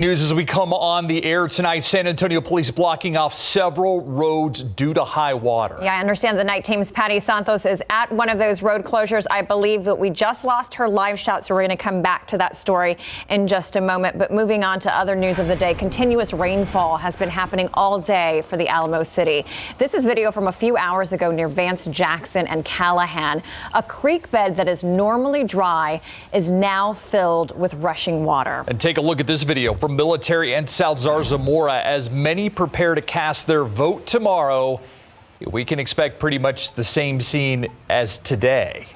News as we come on the air tonight. San Antonio police blocking off several roads due to high water. Yeah, I understand the night team's Patty Santos is at one of those road closures. I believe that we just lost her live shot, so we're going to come back to that story in just a moment. But moving on to other news of the day, continuous rainfall has been happening all day for the Alamo City. This is video from a few hours ago near Vance Jackson and Callahan. A creek bed that is normally dry is now filled with rushing water. And take a look at this video from Military and South Zarzamora as many prepare to cast their vote tomorrow. We can expect pretty much the same scene as today.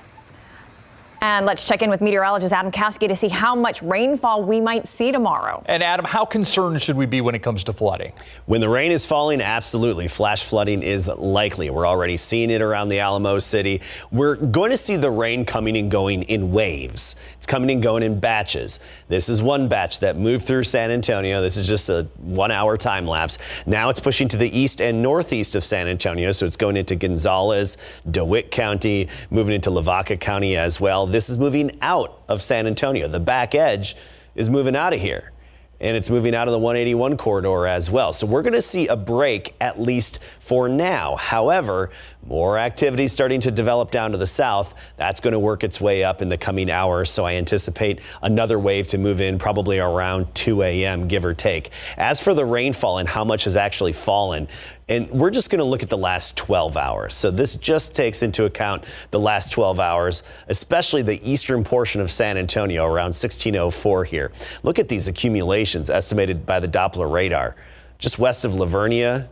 And let's check in with meteorologist Adam Caskey to see how much rainfall we might see tomorrow. And Adam, how concerned should we be when it comes to flooding? When the rain is falling, absolutely. Flash flooding is likely. We're already seeing it around the Alamo City. We're going to see the rain coming and going in waves. It's coming and going in batches. This is one batch that moved through San Antonio. This is just a 1 hour time lapse. Now it's pushing to the east and northeast of San Antonio. So it's going into Gonzales, DeWitt County, moving into Lavaca County as well. This is moving out of San Antonio. The back edge is moving out of here, and it's moving out of the 181 corridor as well. So we're going to see a break, at least for now. However, more activity starting to develop down to the south. That's going to work its way up in the coming hours. So I anticipate another wave to move in probably around 2 a.m., give or take. As for the rainfall and how much has actually fallen, and we're just going to look at the last 12 hours. So this just takes into account the last 12 hours, especially the eastern portion of San Antonio around 1604 here. Look at these accumulations estimated by the Doppler radar. Just west of Lavernia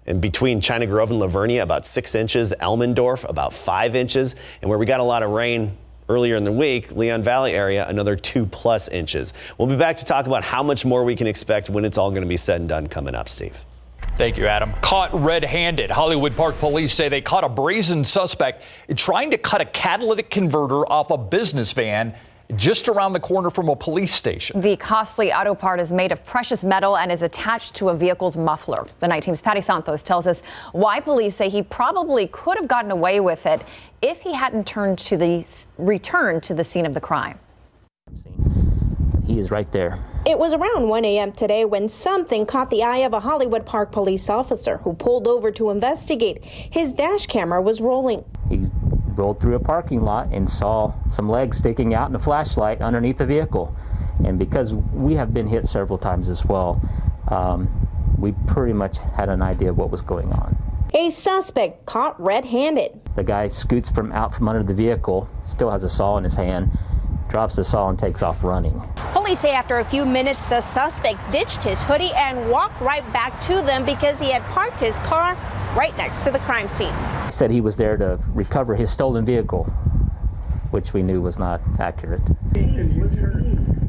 and between China Grove and Lavernia, about 6 inches. Elmendorf, about 5 inches. And where we got a lot of rain earlier in the week, Leon Valley area, another 2+ inches. We'll be back to talk about how much more we can expect when it's all going to be said and done coming up, Steve. Thank you, Adam. Caught red-handed. Hollywood Park police say they caught a brazen suspect trying to cut a catalytic converter off a business van just around the corner from a police station. The costly auto part is made of precious metal and is attached to a vehicle's muffler. The night team's Patty Santos tells us why police say he probably could have gotten away with it if he hadn't returned to the scene of the crime. He is right there. It was around 1 a.m. today when something caught the eye of a Hollywood Park police officer who pulled over to investigate. His dash camera was rolling. He rolled through a parking lot and saw some legs sticking out and a flashlight underneath the vehicle. And because we have been hit several times as well, we pretty much had an idea of what was going on. A suspect caught red-handed. The guy scoots from under the vehicle, still has a saw in his hand, drops the saw and takes off running. Police say after a few minutes, the suspect ditched his hoodie and walked right back to them because he had parked his car right next to the crime scene. He said he was there to recover his stolen vehicle, which we knew was not accurate.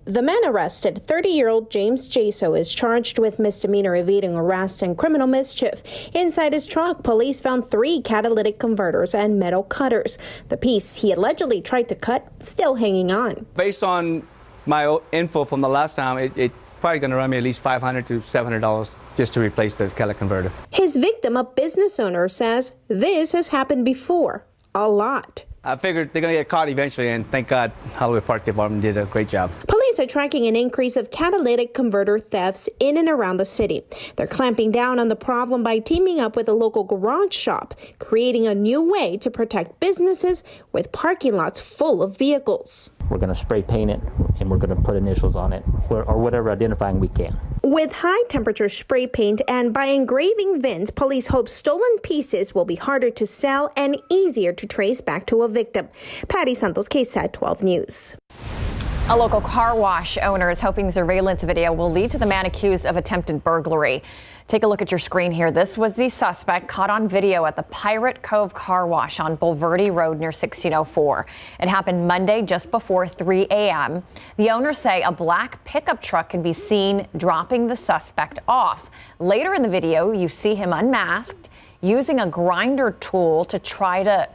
The man arrested, 30-year-old James Jaso, is charged with misdemeanor evading arrest and criminal mischief. Inside his truck, police found 3 catalytic converters and metal cutters. The piece he allegedly tried to cut still hanging on. Based on my info from the last time, it's probably going to run me at least $500 to $700 just to replace the catalytic converter. His victim, a business owner, says this has happened before, a lot. I figured they're going to get caught eventually, and thank God Hollywood Park Department did a great job. Police are tracking an increase of catalytic converter thefts in and around the city. They're clamping down on the problem by teaming up with a local garage shop, creating a new way to protect businesses with parking lots full of vehicles. We're going to spray paint it, and we're going to put initials on it, or whatever identifying we can. With high-temperature spray paint and by engraving VINs, police hope stolen pieces will be harder to sell and easier to trace back to a victim. Patty Santos, KSAT 12 News. A local car wash owner is hoping surveillance video will lead to the man accused of attempted burglary. Take a look at your screen here. This was the suspect caught on video at the Pirate Cove Car Wash on Bulverde Road near 1604. It happened Monday just before 3 a.m. The owners say a black pickup truck can be seen dropping the suspect off. Later in the video, you see him unmasked, using a grinder tool to try to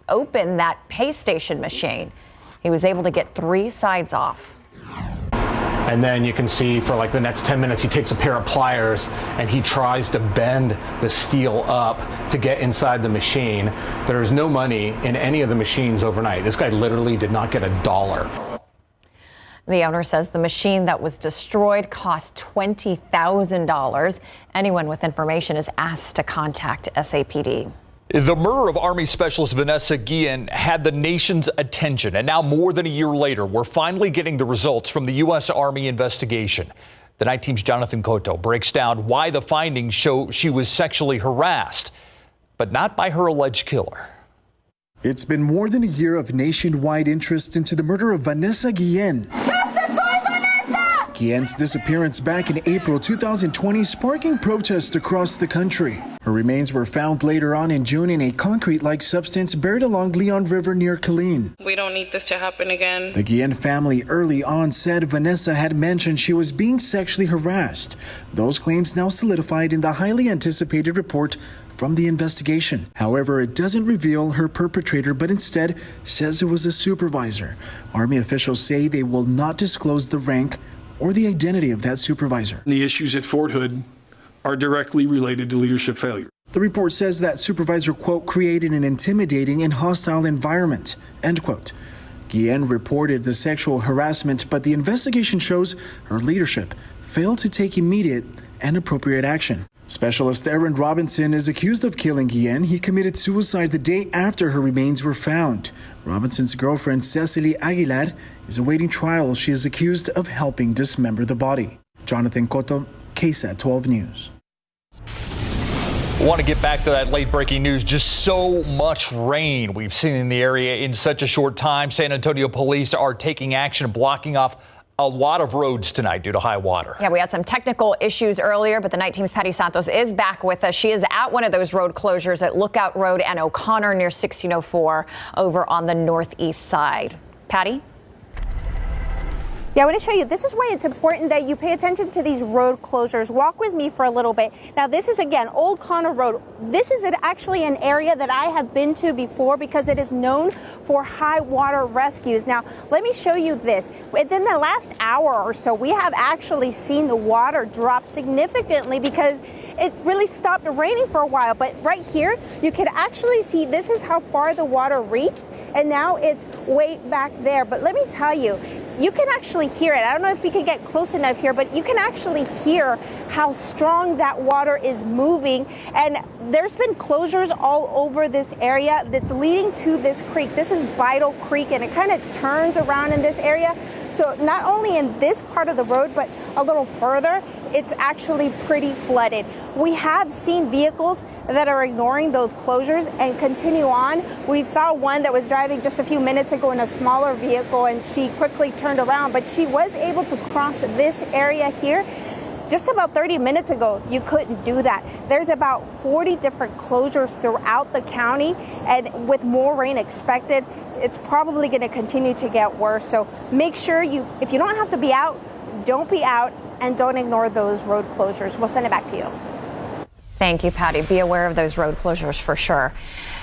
open that pay station machine. He was able to get 3 sides off. And then you can see for like the next 10 minutes, he takes a pair of pliers and he tries to bend the steel up to get inside the machine. There's no money in any of the machines overnight. This guy literally did not get $1. The owner says the machine that was destroyed cost $20,000. Anyone with information is asked to contact SAPD. The murder of Army Specialist Vanessa Guillen had the nation's attention, and now more than a year later, we're finally getting the results from the U.S. Army investigation. The Night Team's Jonathan Cotto breaks down why the findings show she was sexually harassed, but not by her alleged killer. It's been more than a year of nationwide interest into the murder of Vanessa Guillen. Guillen's disappearance back in April 2020 sparking protests across the country. Her remains were found later on in June in a concrete-like substance buried along Leon River near Killeen. We don't need this to happen again. The Guillen family early on said Vanessa had mentioned she was being sexually harassed. Those claims now solidified in the highly anticipated report from the investigation. However, it doesn't reveal her perpetrator, but instead says it was a supervisor. Army officials say they will not disclose the rank or the identity of that supervisor. The issues at Fort Hood are directly related to leadership failure. The report says that supervisor, quote, created an intimidating and hostile environment, end quote. Guillen reported the sexual harassment, but the investigation shows her leadership failed to take immediate and appropriate action. Specialist Aaron Robinson is accused of killing Guillen. He committed suicide the day after her remains were found. Robinson's girlfriend, Cecily Aguilar, is awaiting trial. She is accused of helping dismember the body. Jonathan Cotto, KSAT 12 News. I want to get back to that late breaking news. Just so much rain we've seen in the area in such a short time. San Antonio police are taking action, blocking off a lot of roads tonight due to high water. Yeah, we had some technical issues earlier, but the Night Team's Patty Santos is back with us. She is at one of those road closures at Lookout Road and O'Connor near 1604 over on the northeast side. Patty? Yeah, I want to show you, this is why it's important that you pay attention to these road closures. Walk with me for a little bit. Now, this is, again, Old Connor Road. This is actually an area that I have been to before because it is known for high water rescues. Now, let me show you this. Within the last hour or so, we have actually seen the water drop significantly because it really stopped raining for a while. But right here, you can actually see this is how far the water reached, and now it's way back there. But let me tell you, you can actually hear it. I don't know if we can get close enough here, but you can actually hear how strong that water is moving. And there's been closures all over this area that's leading to this creek. This is Vital Creek, and it kind of turns around in this area. So not only in this part of the road, but a little further, it's actually pretty flooded. We have seen vehicles that are ignoring those closures and continue on. We saw one that was driving just a few minutes ago in a smaller vehicle, and she quickly turned around, but she was able to cross this area here. Just about 30 minutes ago, you couldn't do that. There's about 40 different closures throughout the county, and with more rain expected, it's probably going to continue to get worse. So make sure if you don't have to be out, don't be out, and don't ignore those road closures. We'll send it back to you. Thank you, Patty. Be aware of those road closures for sure.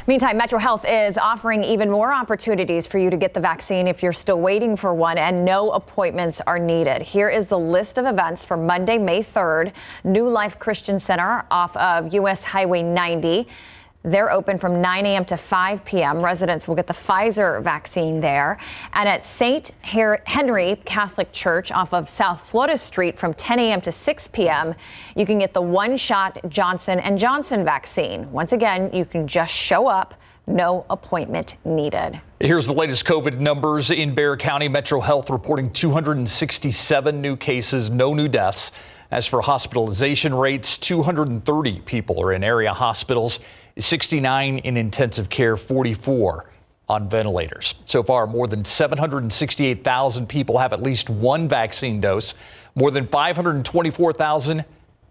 Meantime, Metro Health is offering even more opportunities for you to get the vaccine if you're still waiting for one and no appointments are needed. Here is the list of events for Monday, May 3rd. New Life Christian Center off of U.S. Highway 90. They're open from 9 a.m. to 5 p.m. Residents will get the Pfizer vaccine there. And at St. Henry Catholic Church off of South Florida Street from 10 a.m. to 6 p.m., you can get the one-shot Johnson & Johnson vaccine. Once again, you can just show up. No appointment needed. Here's the latest COVID numbers in Bexar County. Metro Health reporting 267 new cases, no new deaths. As for hospitalization rates, 230 people are in area hospitals, 69 in intensive care, 44 on ventilators. So far, more than 768,000 people have at least one vaccine dose. More than 524,000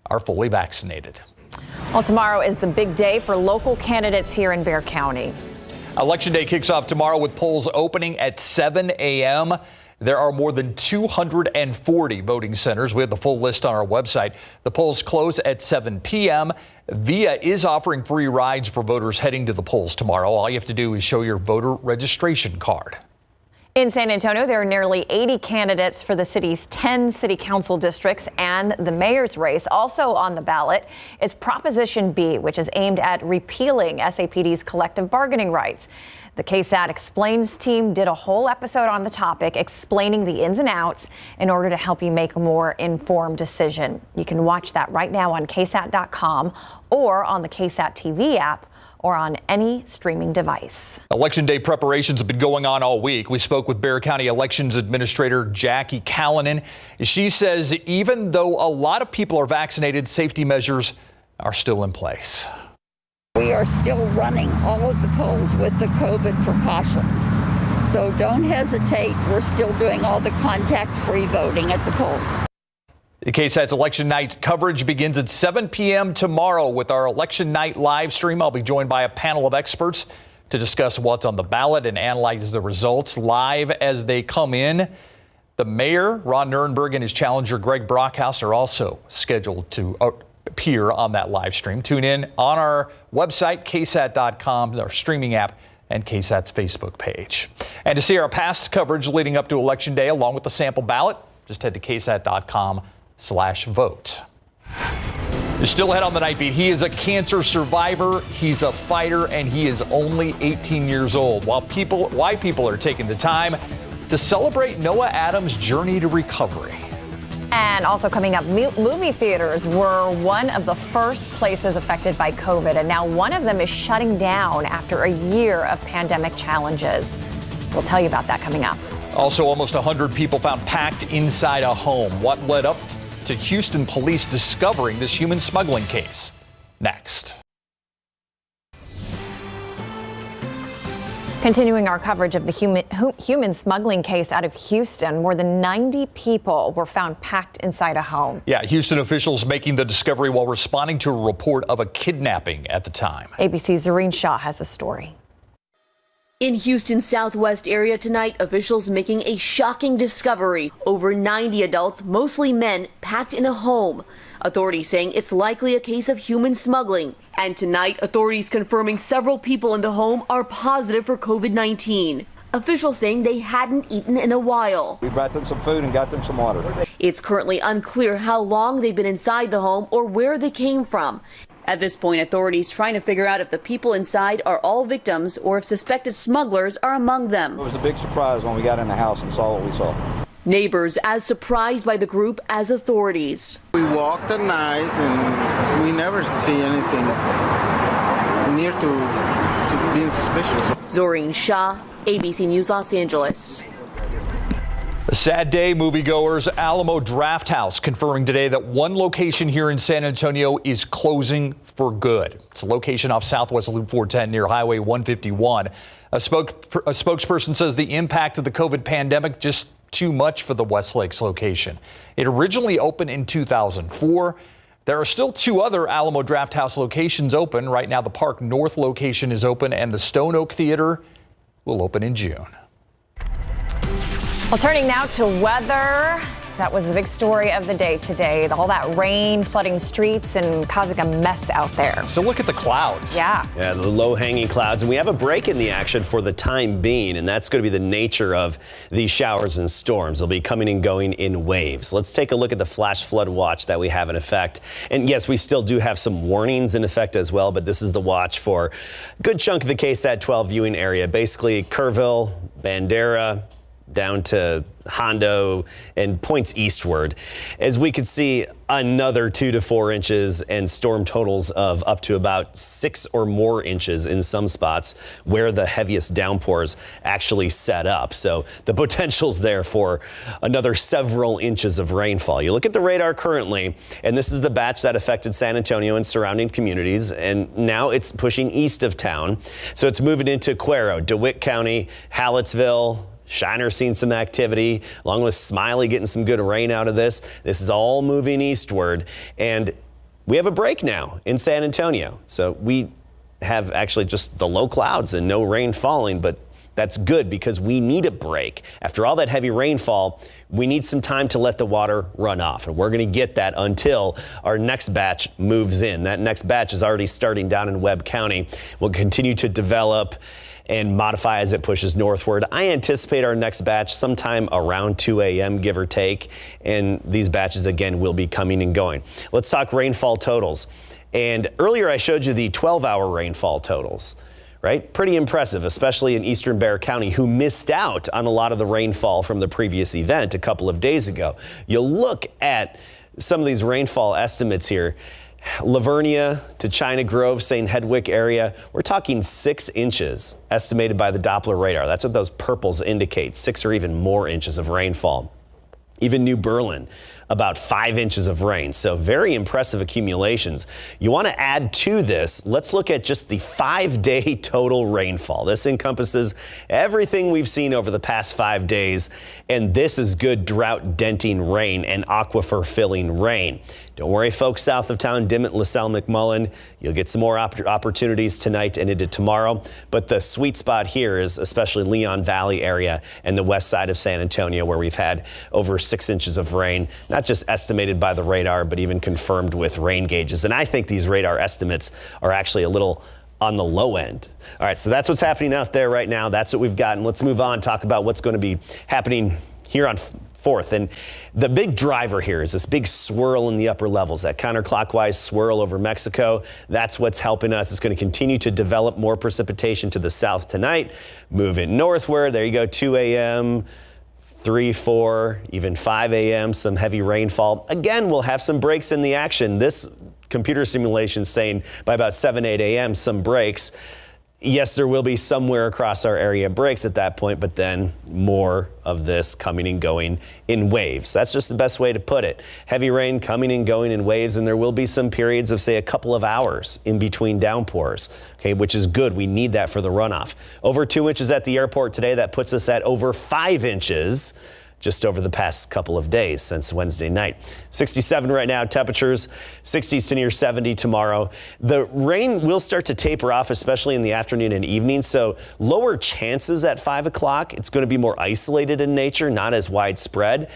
are fully vaccinated. Well, tomorrow is the big day for local candidates here in Bexar County. Election day kicks off tomorrow with polls opening at 7 a.m. There are more than 240 voting centers. We have the full list on our website. The polls close at 7 p.m. VIA is offering free rides for voters heading to the polls tomorrow. All you have to do is show your voter registration card. In San Antonio, there are nearly 80 candidates for the city's 10 city council districts, and the mayor's race. Also on the ballot is Proposition B, which is aimed at repealing SAPD's collective bargaining rights. The KSAT Explains team did a whole episode on the topic, explaining the ins and outs in order to help you make a more informed decision. You can watch that right now on KSAT.com or on the KSAT TV app, or on any streaming device. Election day preparations have been going on all week. We spoke with Bexar County Elections Administrator Jackie Callanan. She says even though a lot of people are vaccinated, safety measures are still in place. We are still running all of the polls with the COVID precautions. So don't hesitate. We're still doing all the contact-free voting at the polls. The KSAT's election night coverage begins at 7 p.m. tomorrow with our election night live stream. I'll be joined by a panel of experts to discuss what's on the ballot and analyze the results live as they come in. The mayor, Ron Nirenberg, and his challenger, Greg Brockhouse, are also scheduled to appear on that live stream. Tune in on our website, KSAT.com, our streaming app, and KSAT's Facebook page. And to see our past coverage leading up to Election Day, along with the sample ballot, just head to KSAT.com/vote. You're still ahead on the Nightbeat. He is a cancer survivor, he's a fighter, and he is only 18 years old. Why people are taking the time to celebrate Noah Adams' journey to recovery. And also coming up, movie theaters were one of the first places affected by COVID, and now one of them is shutting down after a year of pandemic challenges. We'll tell you about that coming up. Also, almost 100 people found packed inside a home. What led up to Houston police discovering this human smuggling case? Next. Continuing our coverage of the human smuggling case out of Houston, more than 90 people were found packed inside a home. Yeah, Houston officials making the discovery while responding to a report of a kidnapping at the time. ABC's Zareen Shah has a story. In Houston's southwest area tonight, officials making a shocking discovery. Over 90 adults, mostly men, packed in a home. Authorities saying it's likely a case of human smuggling. And tonight, authorities confirming several people in the home are positive for COVID-19. Officials saying they hadn't eaten in a while. We brought them some food and got them some water. It's currently unclear how long they've been inside the home or where they came from. At this point, authorities trying to figure out if the people inside are all victims or if suspected smugglers are among them. It was a big surprise when we got in the house and saw what we saw. Neighbors as surprised by the group as authorities. We walked at night and we never see anything near to being suspicious. Zoreen Shah, ABC News, Los Angeles. A sad day, moviegoers. Alamo Drafthouse confirming today that one location here in San Antonio is closing for good. It's a location off Southwest Loop 410 near Highway 151. A spokesperson says the impact of the COVID pandemic just too much for the West Lakes location. It originally opened in 2004. There are still two other Alamo Drafthouse locations open. Right now, the Park North location is open and the Stone Oak Theater will open in June. Well, turning now to weather. That was the big story of the day today. All that rain flooding streets and causing a mess out there. So look at the clouds. Yeah, the low-hanging clouds. And we have a break in the action for the time being, and that's going to be the nature of these showers and storms. They'll be coming and going in waves. Let's take a look at the flash flood watch that we have in effect. And yes, we still do have some warnings in effect as well, but this is the watch for a good chunk of the KSAT 12 viewing area. Basically, Kerrville, Bandera, down to Hondo and points eastward. As we could see, another 2 to 4 inches and storm totals of up to about 6 or more inches in some spots where the heaviest downpours actually set up. So the potential's there for another several inches of rainfall. You look at the radar currently, and this is the batch that affected San Antonio and surrounding communities, and now it's pushing east of town. So it's moving into Cuero, DeWitt County, Hallettsville, Shiner seeing some activity, along with Smiley getting some good rain out of this. This is all moving eastward, and we have a break now in San Antonio. So we have actually just the low clouds and no rain falling, but That's good because we need a break. After all that heavy rainfall, we need some time to let the water run off. And we're going to get that until our next batch moves in. That next batch is already starting down in Webb County. We'll continue to develop and modify as it pushes northward. I anticipate our next batch sometime around 2 a.m., give or take. And these batches, again, will be coming and going. Let's talk rainfall totals. And earlier I showed you the 12-hour rainfall totals, right? Pretty impressive, especially in eastern Bexar County, who missed out on a lot of the rainfall from the previous event a couple of days ago. You'll look at some of these rainfall estimates here. Lavernia to China Grove, St. Hedwig area, we're talking 6 inches estimated by the Doppler radar. That's what those purples indicate, 6 or even more inches of rainfall. Even New Berlin, about 5 inches of rain. So very impressive accumulations. You want to add to this, let's look at just the 5-day total rainfall. This encompasses everything we've seen over the past 5 days. And this is good drought denting rain and aquifer filling rain. Don't worry, folks south of town, Dimmitt, LaSalle, McMullen. You'll get some more opportunities tonight and into tomorrow. But the sweet spot here is especially Leon Valley area and the west side of San Antonio, where we've had over 6 inches of rain, not just estimated by the radar, but even confirmed with rain gauges. And I think these radar estimates are actually a little on the low end. All right, so that's what's happening out there right now. That's what we've got. And let's move on, talk about what's going to be happening here on 4th. And the big driver here is this big swirl in the upper levels, that counterclockwise swirl over Mexico. That's what's helping us. It's going to continue to develop more precipitation to the south tonight. Move it northward. There you go, 2 a.m., 3, 4, even 5 a.m., some heavy rainfall. Again, we'll have some breaks in the action. This computer simulation saying by about 7, 8 a.m., some breaks. Yes, there will be somewhere across our area breaks at that point, but then more of this coming and going in waves. That's just the best way to put it. Heavy rain coming and going in waves, and there will be some periods of, say, a couple of hours in between downpours, okay, which is good. We need that for the runoff. Over 2 inches at the airport today. That puts us at over 5 inches just over the past couple of days since Wednesday night. 67 right now, temperatures 60s to near 70 tomorrow. The rain will start to taper off, especially in the afternoon and evening. So lower chances at 5 o'clock. It's going to be more isolated in nature, not as widespread.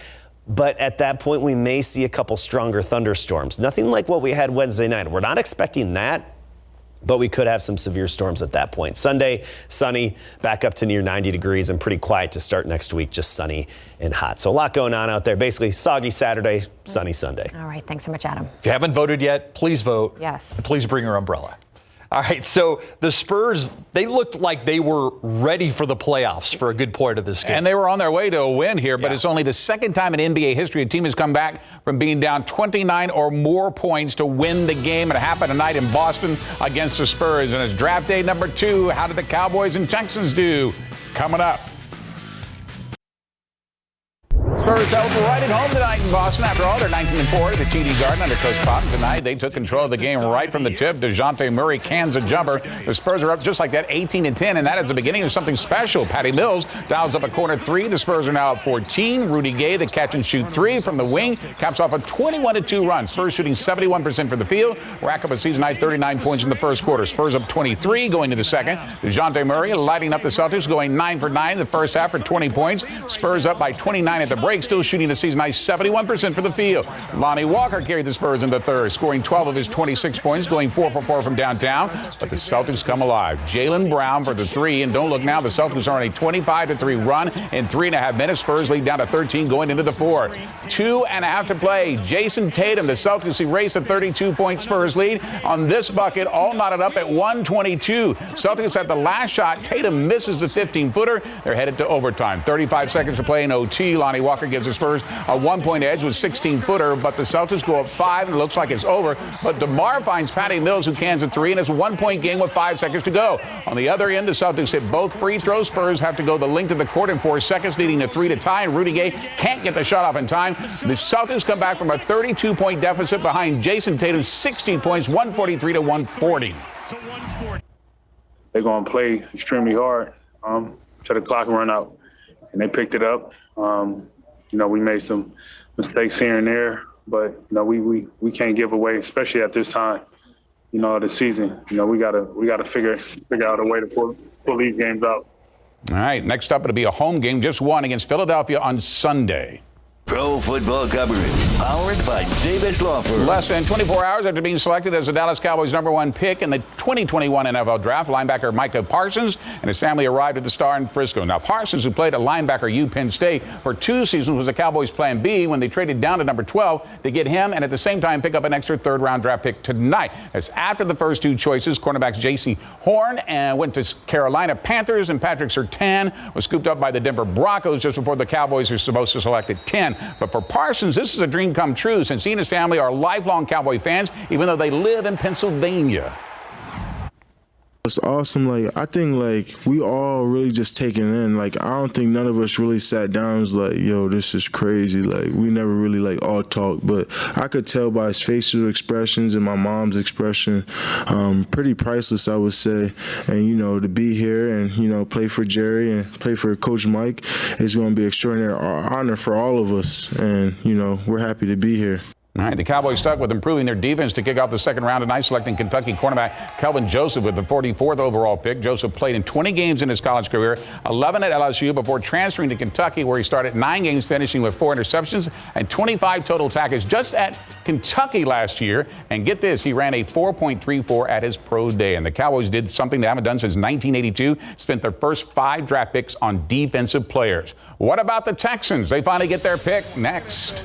But at that point, we may see a couple stronger thunderstorms. Nothing like what we had Wednesday night. We're not expecting that, but we could have some severe storms at that point. Sunday, sunny, back up to near 90 degrees and pretty quiet to start next week, just sunny and hot. So a lot going on out there. Basically, soggy Saturday, sunny Sunday. All right. Thanks so much, Adam. If you haven't voted yet, please vote. Yes. And please bring your umbrella. All right, so the Spurs, they looked like they were ready for the playoffs for a good part of this game. And they were on their way to a win here, but it's only the second time in NBA history a team has come back from being down 29 or more points to win the game. It happened tonight in Boston against the Spurs. And it's draft day number 2. How did the Cowboys and Texans do? Coming up. Spurs held right at home tonight in Boston. After all, they're 19-4 at the TD Garden under Coach Pop. Tonight, they took control of the game right from the tip. DeJounte Murray cans a jumper. The Spurs are up just like that, 18-10, and that is the beginning of something special. Patty Mills dials up a corner 3. The Spurs are now up 14. Rudy Gay, the catch-and-shoot 3 from the wing, caps off a 21-2 run. Spurs shooting 71% from the field. Rack up a season-high 39 points in the first quarter. Spurs up 23 going to the second. DeJounte Murray lighting up the Celtics, going 9 for 9 in the first half for 20 points. Spurs up by 29 at the break, still shooting a season-high 71% for the field. Lonnie Walker carried the Spurs in the third, scoring 12 of his 26 points, going 4 for 4 from downtown. But the Celtics come alive. Jaylen Brown for the 3, and don't look now, the Celtics are on a 25-3 run in 3.5 minutes. Spurs lead down to 13 going into the 4. 2.5 to play. Jason Tatum, the Celtics erase a 32-point Spurs lead on this bucket, all knotted up at 122. Celtics at the last shot. Tatum misses the 15-footer. They're headed to overtime. 35 seconds to play in OT. Lonnie Walker gives the Spurs a 1-point edge with 16-footer, but the Celtics go up 5, and it looks like it's over. But DeMar finds Patty Mills, who cans a 3, and it's a 1-point game with 5 seconds to go. On the other end, the Celtics hit both free throws. Spurs have to go the length of the court in 4 seconds, needing a 3 to tie, and Rudy Gay can't get the shot off in time. The Celtics come back from a 32-point deficit behind Jason Tatum's 16 points, 143 to 140. They're going to play extremely hard till the clock run out, and they picked it up. We made some mistakes here and there, but we can't give away, especially at this time, of the season. We gotta figure out a way to pull these games out. All right, next up, it'll be a home game, just one against Philadelphia on Sunday. Pro football coverage, powered by Davis Law Firm. Less than 24 hours after being selected as the Dallas Cowboys' #1 pick in the 2021 NFL Draft, linebacker Micah Parsons and his family arrived at the Star in Frisco. Now, Parsons, who played at linebacker U Penn State for 2 seasons, was the Cowboys' plan B when they traded down to number 12 to get him and at the same time pick up an extra third-round draft pick tonight. As after the first 2 choices, cornerbacks J.C. Horn and went to Carolina Panthers, and Patrick Surtain was scooped up by the Denver Broncos just before the Cowboys were supposed to select at 10. But for Parsons, this is a dream come true since he and his family are lifelong Cowboy fans, even though they live in Pennsylvania. It's awesome. I think we all really just taking it in. I don't think none of us really sat down and was like, yo, this is crazy. We never really all talked, but I could tell by his facial expressions and my mom's expression, pretty priceless, I would say. And, to be here and, play for Jerry and play for Coach Mike is going to be an extraordinary honor for all of us. And, we're happy to be here. All right, the Cowboys stuck with improving their defense to kick off the second round tonight, selecting Kentucky cornerback Kelvin Joseph with the 44th overall pick. Joseph played in 20 games in his college career, 11 at LSU before transferring to Kentucky, where he started 9 games, finishing with 4 interceptions and 25 total tackles just at Kentucky last year. And get this, he ran a 4.34 at his pro day. And the Cowboys did something they haven't done since 1982, spent their first 5 draft picks on defensive players. What about the Texans? They finally get their pick next.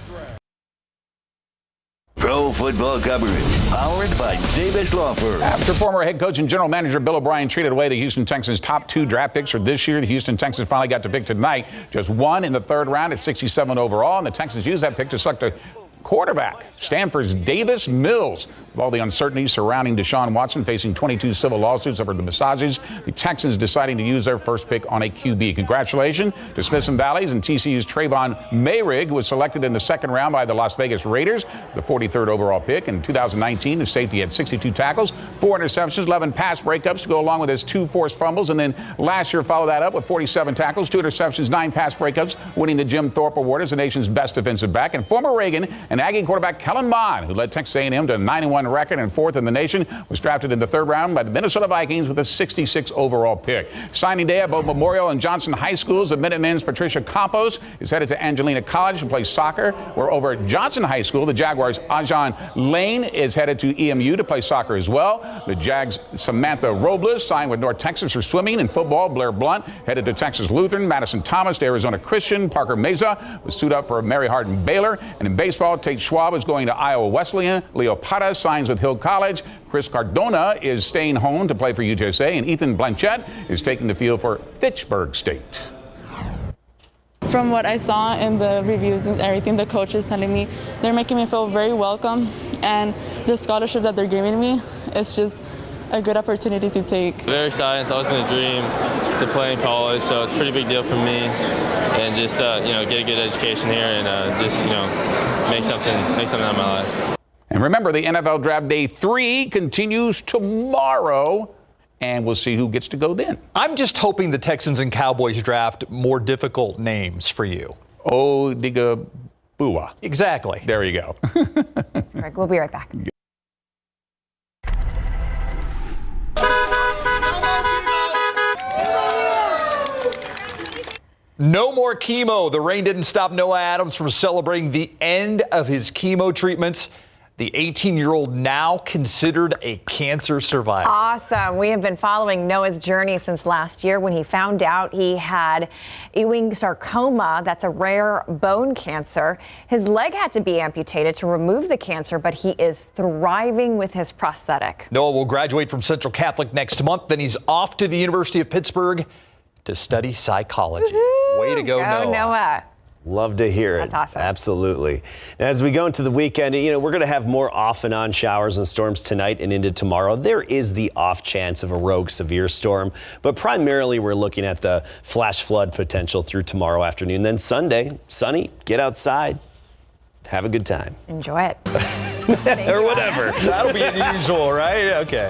Pro football coverage, powered by Davis Law Firm. After former head coach and general manager Bill O'Brien traded away the Houston Texans' top 2 draft picks for this year, the Houston Texans finally got to pick tonight. Just 1 in the 3rd round at 67 overall, and the Texans used that pick to select a quarterback, Stanford's Davis Mills. With all the uncertainty surrounding Deshaun Watson facing 22 civil lawsuits over the massages, the Texans deciding to use their first pick on a QB. Congratulations to Smiths and Valleys and TCU's Trayvon Mayrig, who was selected in the 2nd round by the Las Vegas Raiders, the 43rd overall pick. In 2019, the safety had 62 tackles, 4 interceptions, 11 pass breakups to go along with his 2 forced fumbles. And then last year followed that up with 47 tackles, 2 interceptions, 9 pass breakups, winning the Jim Thorpe Award as the nation's best defensive back. And former Reagan and Aggie quarterback Kellen Mond, who led Texas A&M to a 9-1 record and 4th in the nation, was drafted in the 3rd round by the Minnesota Vikings with a 66 overall pick. Signing day at both Memorial and Johnson High Schools. The Minutemen's Patricia Campos is headed to Angelina College to play soccer, where over at Johnson High School, the Jaguars' Ajan Lane is headed to EMU to play soccer as well. The Jags' Samantha Robles signed with North Texas for swimming and football. Blair Blunt headed to Texas Lutheran. Madison Thomas to Arizona Christian. Parker Meza was suited up for Mary Hardin Baylor. And in baseball, Tate Schwab is going to Iowa Wesleyan. Leo Pata signs with Hill College. Chris Cardona is staying home to play for UTSA. And Ethan Blanchett is taking the field for Fitchburg State. From what I saw in the reviews and everything, the coach is telling me they're making me feel very welcome. And the scholarship that they're giving me is just a good opportunity to take. Very excited. It's always been a dream to play in college, so it's a pretty big deal for me. And just get a good education here and make something out of my life. And remember, the NFL Draft Day 3 continues tomorrow, and we'll see who gets to go then. I'm just hoping the Texans and Cowboys draft more difficult names for you. Odigabua. Exactly. There you go. Greg, we'll be right back. No more chemo. The rain didn't stop Noah Adams from celebrating the end of his chemo treatments. The 18-year-old now considered a cancer survivor. Awesome. We have been following Noah's journey since last year when he found out he had Ewing sarcoma. That's a rare bone cancer. His leg had to be amputated to remove the cancer, but he is thriving with his prosthetic. Noah will graduate from Central Catholic next month. Then he's off to the University of Pittsburgh to study psychology. Woo-hoo! Way to go, Noah. Love to hear it. That's awesome. Absolutely. As we go into the weekend, we're going to have more off and on showers and storms tonight and into tomorrow. There is the off chance of a rogue severe storm, but primarily we're looking at the flash flood potential through tomorrow afternoon. Then Sunday, sunny, get outside, have a good time. Enjoy it. Or whatever. That'll be unusual, right? Okay.